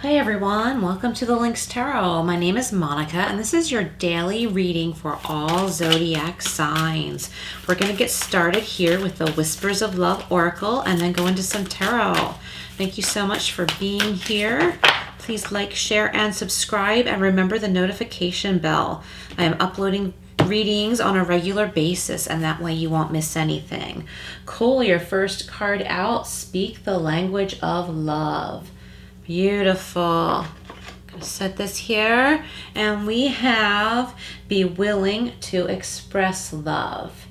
Hi everyone, welcome to the Lynx Tarot. My name is Monica and this is your daily reading for all zodiac signs. We're going to get started here with the Whispers of Love Oracle and then go into some tarot. Thank you so much for being here. Please like, share, and subscribe, and remember the notification bell. I am uploading readings on a regular basis and that way you won't miss anything. Cool, your first card out, Speak the Language of Love. Beautiful. I'm going to set this here. And we have Be Willing to Express Love.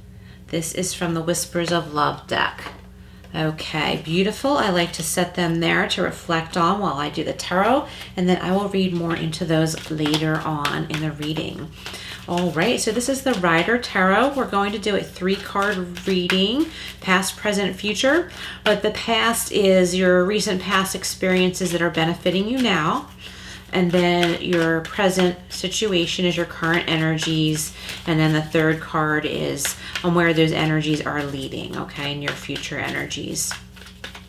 This is from the Whispers of Love deck. Okay, beautiful. I like to set them there to reflect on while I do the tarot. And then I will read more into those later on in the reading. All right, so this is the Rider Tarot. We're going to do a 3-card reading, past, present, future. But the past is your recent past experiences that are benefiting you now. And then your present situation is your current energies. And then the 3rd card is on where those energies are leading, okay, and your future energies.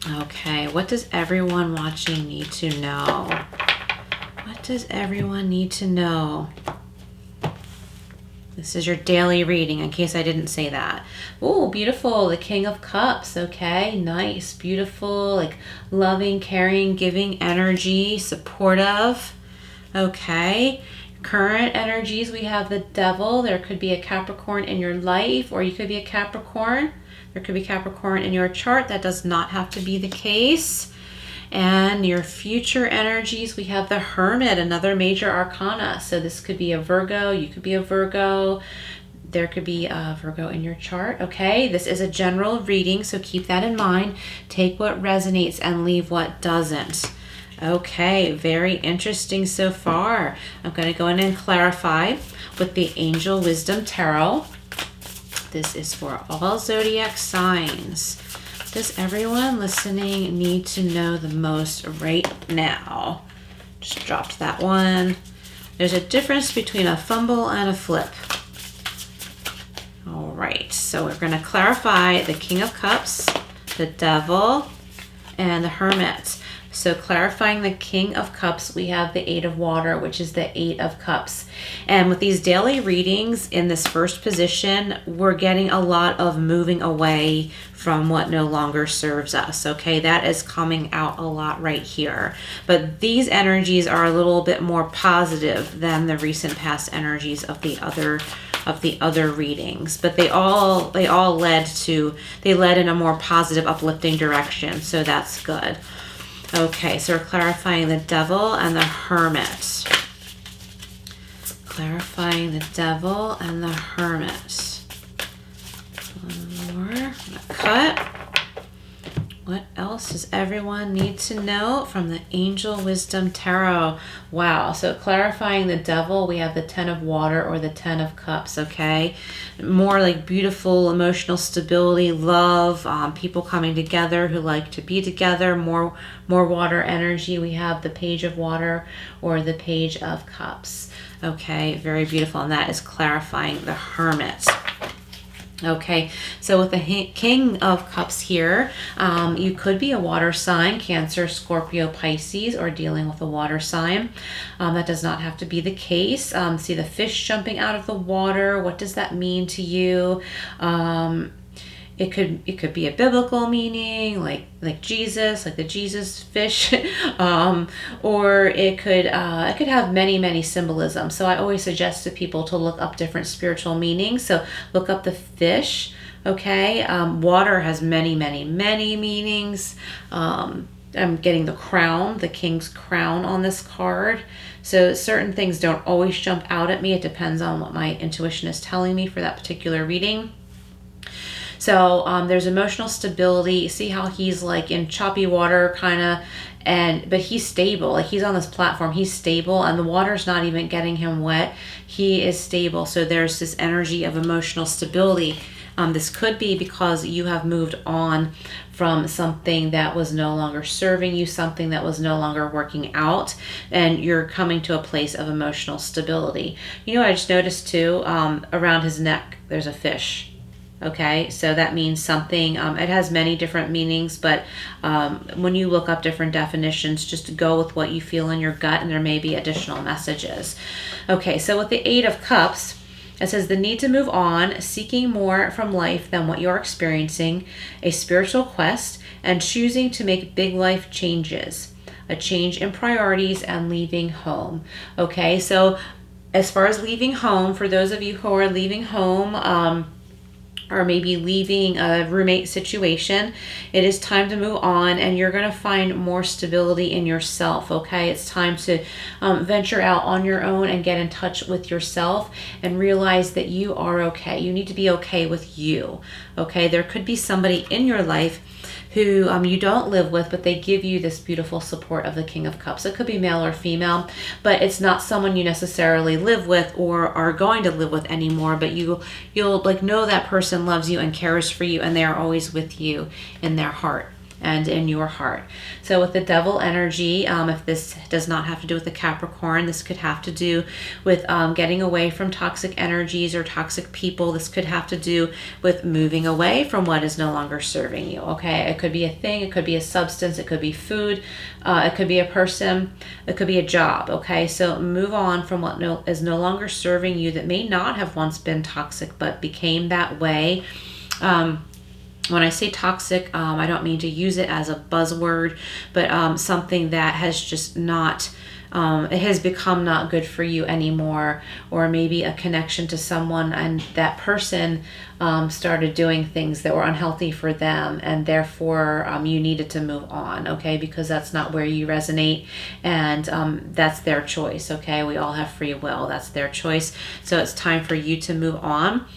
Okay, what does everyone watching need to know? What does everyone need to know? This is your daily reading, in case I didn't say that. Oh, beautiful. The King of Cups. Okay, nice. Beautiful, like loving, caring, giving energy, supportive. Okay. Current energies, we have the Devil. There could be a Capricorn in your life, or you could be a Capricorn. There could be Capricorn in your chart. That does not have to be the case. And your future energies, we have the Hermit, another major arcana. So this could be a Virgo, you could be a Virgo, there could be a Virgo in your chart. Okay, this is a general reading, so keep that in mind. Take what resonates and leave what doesn't. Okay, very interesting so far. I'm going to go in and clarify with the Angel Wisdom Tarot. This is for all zodiac signs. Does everyone listening need to know the most right now? Just dropped that one. There's a difference between a fumble and a flip. All right, so we're going to clarify the King of Cups, the Devil, and the Hermit. So clarifying the King of Cups, we have the 8 of Water, which is the 8 of Cups. And with these daily readings in this first position, we're getting a lot of moving away from what no longer serves us. Okay, that is coming out a lot right here. But these energies are a little bit more positive than the recent past energies of the other readings. But they all led in a more positive, uplifting direction. So that's good. Okay, so we're clarifying the Devil and the Hermit. Clarifying the Devil and the Hermit. One more. I'm gonna cut. What else does everyone need to know from the Angel Wisdom Tarot? Wow, so clarifying the Devil, we have the 10 of Water or the 10 of Cups, okay? More like beautiful emotional stability, love, people coming together who like to be together, more water energy. We have the Page of Water or the Page of Cups. Okay, very beautiful, and that is clarifying the Hermit. Okay, so with the King of Cups here, you could be a water sign, Cancer, Scorpio, Pisces, or dealing with a water sign. That does not have to be the case. See the fish jumping out of the water. What does that mean to you? It could be a biblical meaning, like Jesus, like the Jesus fish, or it could have many symbolisms. So I always suggest to people to look up different spiritual meanings. So look up the fish. Okay, water has many meanings. I'm getting the crown, the King's crown on this card. So certain things don't always jump out at me. It depends on what my intuition is telling me for that particular reading. So there's emotional stability. See how he's like in choppy water kind of, but he's stable. Like he's on this platform, he's stable, and the water's not even getting him wet. He is stable. So there's this energy of emotional stability. This could be because you have moved on from something that was no longer serving you, something that was no longer working out, and you're coming to a place of emotional stability. You know, I just noticed too, around his neck, there's a fish. Okay, so that means something, it has many different meanings, but when you look up different definitions, just go with what you feel in your gut, and there may be additional messages. Okay, so with the Eight of Cups, it says the need to move on, seeking more from life than what you're experiencing, a spiritual quest, and choosing to make big life changes, a change in priorities, and leaving home. Okay, so as far as leaving home, for those of you who are leaving home, or maybe leaving a roommate situation, it is time to move on, and you're going to find more stability in yourself. Okay, it's time to venture out on your own and get in touch with yourself and realize that you are okay. You need to be okay with you. Okay, there could be somebody in your life who you don't live with, but they give you this beautiful support of the King of Cups. It could be male or female, but it's not someone you necessarily live with or are going to live with anymore, but you'll like know that person loves you and cares for you, and they are always with you in their heart and in your heart. So with the Devil energy, if this does not have to do with the Capricorn, this could have to do with getting away from toxic energies or toxic people. This could have to do with moving away from what is no longer serving you. Okay, it could be a thing, it could be a substance, it could be food, it could be a person, it could be a job. Okay, so move on from what is no longer serving you, that may not have once been toxic but became that way. When I say toxic, I don't mean to use it as a buzzword, but something that has just not, it has become not good for you anymore, or maybe a connection to someone and that person started doing things that were unhealthy for them, and therefore you needed to move on, okay, because that's not where you resonate, and that's their choice, okay? We all have free will. That's their choice. So it's time for you to move on.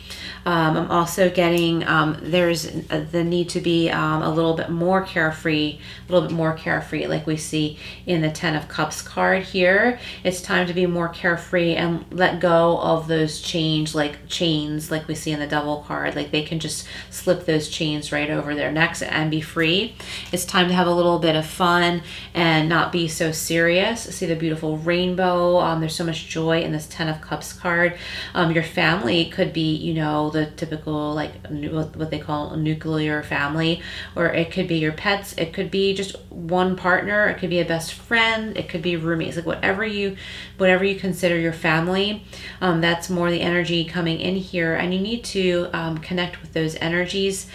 I'm also getting there's the need to be a little bit more carefree, like we see in the Ten of Cups card here. It's time to be more carefree and let go of those chains like we see in the Devil card. Like they can just slip those chains right over their necks and be free. It's time to have a little bit of fun and not be so serious. See the beautiful rainbow. There's so much joy in this Ten of Cups card. Your family could be, the typical, like what they call a nuclear family, or it could be your pets, it could be just one partner, it could be a best friend, it could be roommates, like whatever you consider your family. That's more the energy coming in here, and you need to connect with those energies.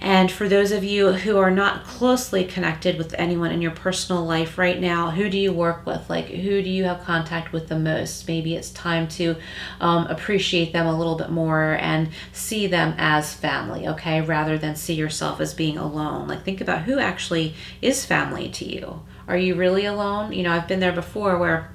And for those of you who are not closely connected with anyone in your personal life right now, who do you work with? Like, who do you have contact with the most? Maybe it's time to appreciate them a little bit more and see them as family, okay? Rather than see yourself as being alone. Like, think about who actually is family to you. Are you really alone? I've been there before where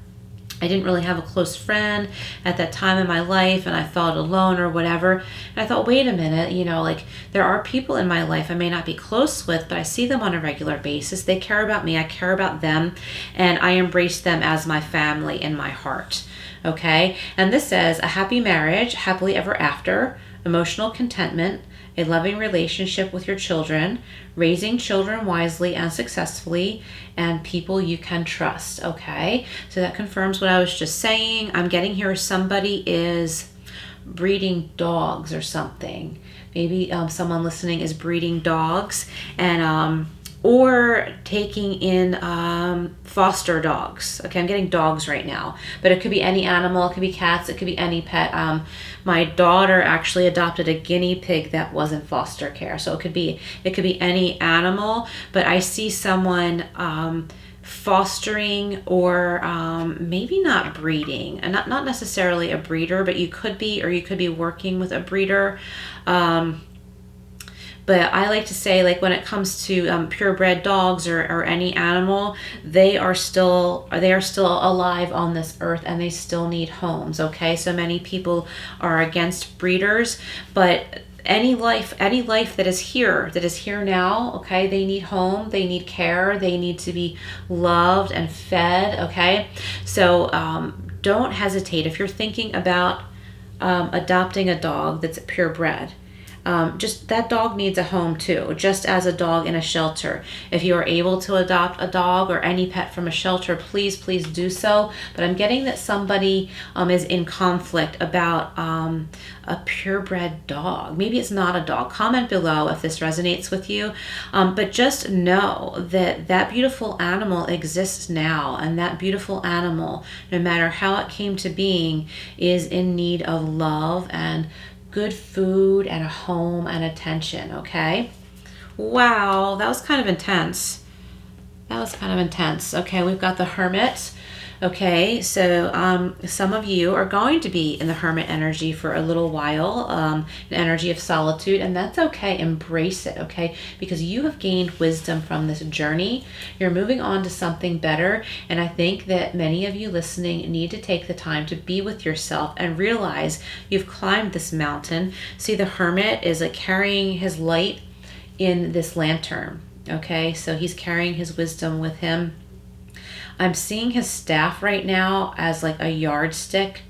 I didn't really have a close friend at that time in my life, and I felt alone or whatever. And I thought, wait a minute, like there are people in my life I may not be close with, but I see them on a regular basis. They care about me, I care about them, and I embrace them as my family in my heart. Okay? And this says a happy marriage, happily ever after, emotional contentment, a loving relationship with your children, raising children wisely and successfully, and people you can trust. Okay, so that confirms what I was just saying. I'm getting here somebody is breeding dogs or something. Maybe someone listening is breeding dogs, and or taking in foster dogs. Okay, I'm getting dogs right now, but it could be any animal. It could be cats. It could be any pet. My daughter actually adopted a guinea pig that was in foster care, so it could be any animal. But I see someone fostering or maybe not breeding, and not necessarily a breeder, but you could be working with a breeder. But I like to say, like, when it comes to purebred dogs or any animal, they are still alive on this earth, and they still need homes. Okay, so many people are against breeders, but any life that is here now, okay, they need home, they need care, they need to be loved and fed. Okay, so don't hesitate if you're thinking about adopting a dog that's purebred. just that dog needs a home too, just as a dog in a shelter. If you are able to adopt a dog or any pet from a shelter, please, please do so. But I'm getting that somebody is in conflict about a purebred dog. Maybe it's not a dog. Comment below if this resonates with you. But just know that that beautiful animal exists now, and that beautiful animal, no matter how it came to being, is in need of love and good food and a home and attention, okay? Wow, that was kind of intense. That was kind of intense. Okay, we've got the Hermit. Okay, so some of you are going to be in the Hermit energy for a little while, an energy of solitude, and that's okay. Embrace it, okay? Because you have gained wisdom from this journey. You're moving on to something better, and I think that many of you listening need to take the time to be with yourself and realize you've climbed this mountain. See, the Hermit is like carrying his light in this lantern, okay? So he's carrying his wisdom with him. I'm seeing his staff right now as like a yardstick,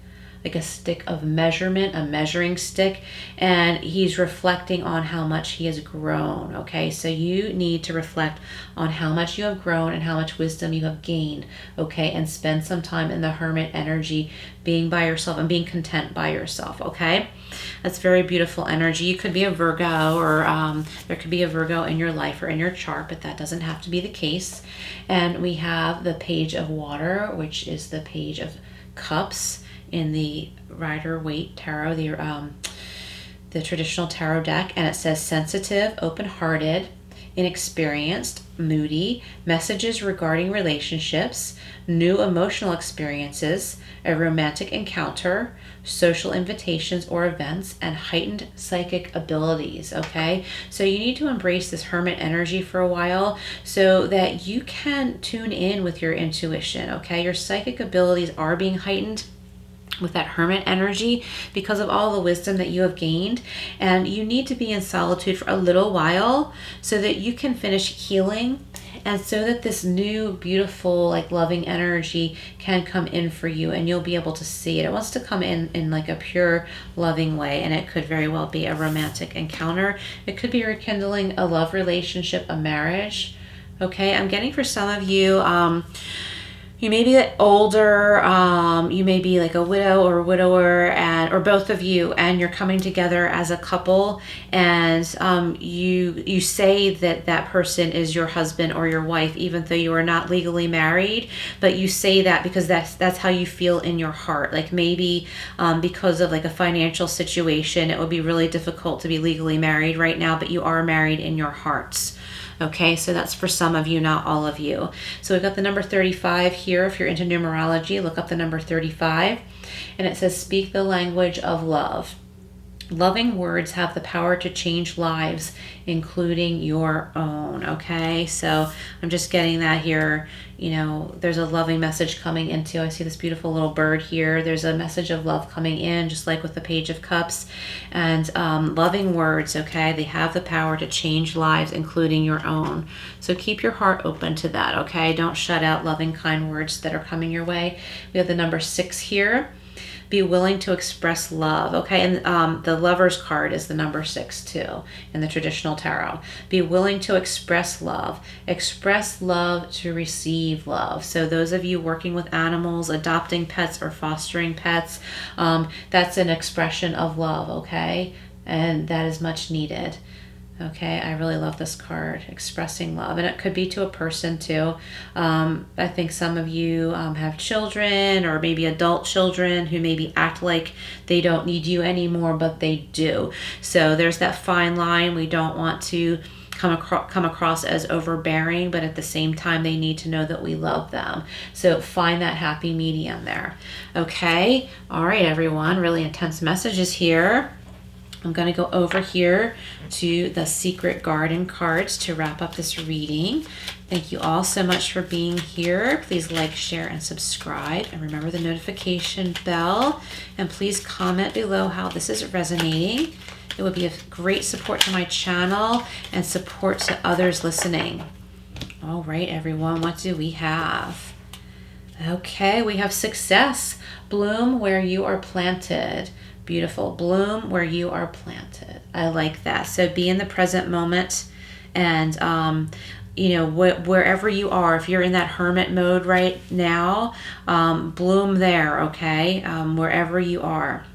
like a stick of measurement, a measuring stick, and he's reflecting on how much he has grown, okay? So you need to reflect on how much you have grown and how much wisdom you have gained, okay? And spend some time in the Hermit energy, being by yourself and being content by yourself, okay? That's very beautiful energy. You could be a Virgo, or there could be a Virgo in your life or in your chart, but that doesn't have to be the case. And we have the Page of Water, which is the Page of Cups in the Rider-Waite Tarot, the traditional tarot deck, and it says sensitive, open-hearted, inexperienced, moody, messages regarding relationships, new emotional experiences, a romantic encounter, social invitations or events, and heightened psychic abilities, okay? So you need to embrace this Hermit energy for a while so that you can tune in with your intuition, okay? Your psychic abilities are being heightened with that Hermit energy because of all the wisdom that you have gained, and you need to be in solitude for a little while so that you can finish healing, and so that this new beautiful like loving energy can come in for you, and you'll be able to see it. It wants to come in like a pure loving way, and it could very well be a romantic encounter. It could be rekindling a love relationship, a marriage, okay? I'm getting for some of you, you may be older, you may be like a widow or a widower, or both of you, and you're coming together as a couple, and you say that that person is your husband or your wife, even though you are not legally married, but you say that because that's how you feel in your heart. Like maybe because of like a financial situation, it would be really difficult to be legally married right now, but you are married in your hearts. Okay, so that's for some of you, not all of you. So we've got the number 35 here. If you're into numerology, look up the number 35. And it says, speak the language of love. Loving words have the power to change lives, including your own, okay? So I'm just getting that here. You know, there's a loving message coming into, I see this beautiful little bird here. There's a message of love coming in, just like with the Page of Cups. And loving words, okay? They have the power to change lives, including your own. So keep your heart open to that, okay? Don't shut out loving, kind words that are coming your way. We have the number 6 here. Be willing to express love, okay? And the Lover's card is the number 6 too in the traditional tarot. Be willing to express love. Express love to receive love. So those of you working with animals, adopting pets or fostering pets, that's an expression of love, okay? And that is much needed. Okay, I really love this card, expressing love. And it could be to a person too. I think some of you have children, or maybe adult children who maybe act like they don't need you anymore, but they do. So there's that fine line. We don't want to come across as overbearing, but at the same time, they need to know that we love them. So find that happy medium there. Okay, all right, everyone, really intense messages here. I'm going to go over here to the Secret Garden cards to wrap up this reading. Thank you all so much for being here. Please like, share, and subscribe. And remember the notification bell. And please comment below how this is resonating. It would be a great support to my channel and support to others listening. All right, everyone, what do we have? Okay, we have success. Bloom where you are planted. Beautiful. Bloom where you are planted. I like that. So be in the present moment, and you know, wherever you are, if you're in that hermit mode right now, bloom there, okay? Wherever you are.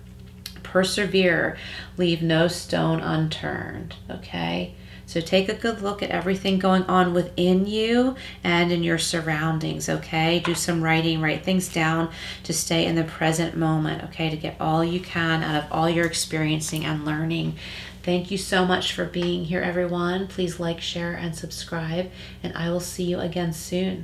Persevere. Leave no stone unturned, okay? So take a good look at everything going on within you and in your surroundings, okay? Do some writing, write things down to stay in the present moment, okay? To get all you can out of all you're experiencing and learning. Thank you so much for being here, everyone. Please like, share, and subscribe, and I will see you again soon.